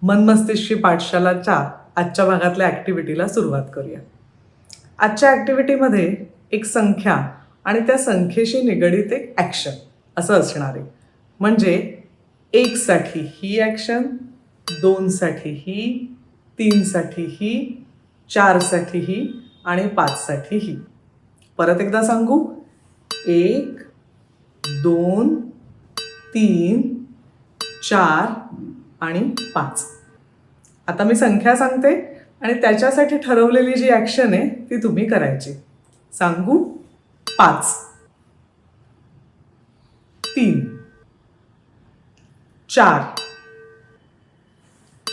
मनमस्तिष्की पाठशालाच्या आजच्या भागातल्या ॲक्टिव्हिटीला सुरुवात करूया. आजच्या ॲक्टिव्हिटीमध्ये एक संख्या आणि त्या संख्येशी निगडीत एक ॲक्शन असं असणार आहे. म्हणजे 1 साठी ही ॲक्शन, 2 साठी ही, 3 साठी ही, 4 साठी ही आणि 5 साठी ही. परत एकदा सांगू. 1, 2, 3, 4 आणि 5. आता मी संख्या सांगते आणि त्याच्यासाठी ठरवलेली जी ॲक्शन आहे ती तुम्ही करायची. सांगू. 5, 3, 4,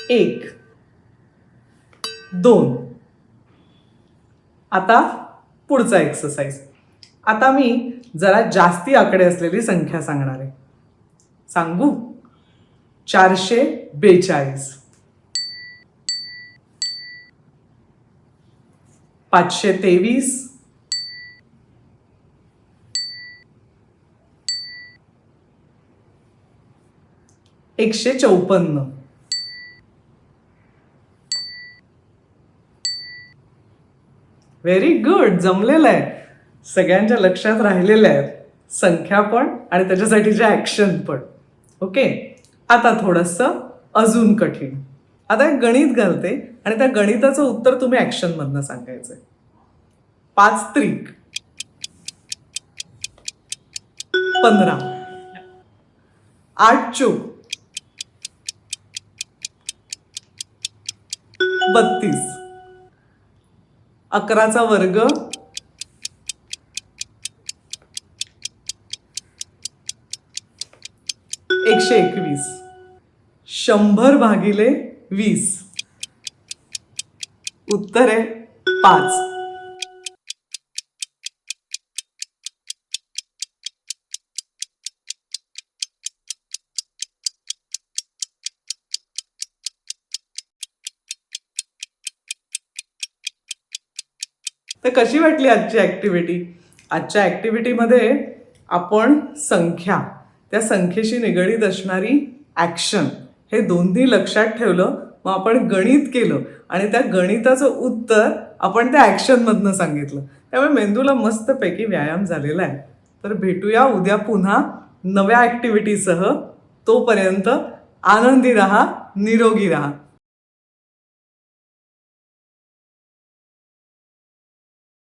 1, 2. आता पुढचा एक्सरसाइज. आता मी जरा जास्ती आकडे असलेली संख्या सांगणार आहे. सांगू. 442, 523, 154. Very good. जमलेलं आहे. सगळ्यांच्या लक्षात राहिलेल्या आहेत संख्या पण आणि त्याच्यासाठीच्या ॲक्शन पण. ओके. आता थोडंसं अजून कठीण. आता एक गणित घालते आणि त्या गणिताचं उत्तर तुम्ही ॲक्शनमधनं सांगायचं. 5 त्रिक 15, 8 चूक 32, 11चा वर्ग 121, 100 भागिले 20. उत्तर आहे 5. तर कशी वाटली आजची ॲक्टिव्हिटी? आजच्या ॲक्टिव्हिटीमध्ये आपण संख्या, त्या संख्येशी निगडीत असणारी ॲक्शन हे दोन्ही लक्षात ठेवलं. मग आपण गणित केलं आणि त्या गणिताचं उत्तर आपण त्या ॲक्शनमधनं सांगितलं. त्यामुळे मेंदूला मस्तपैकी व्यायाम झालेला आहे. तर भेटूया उद्या पुन्हा नव्या ॲक्टिव्हिटीसह. तोपर्यंत आनंदी राहा, निरोगी राहा.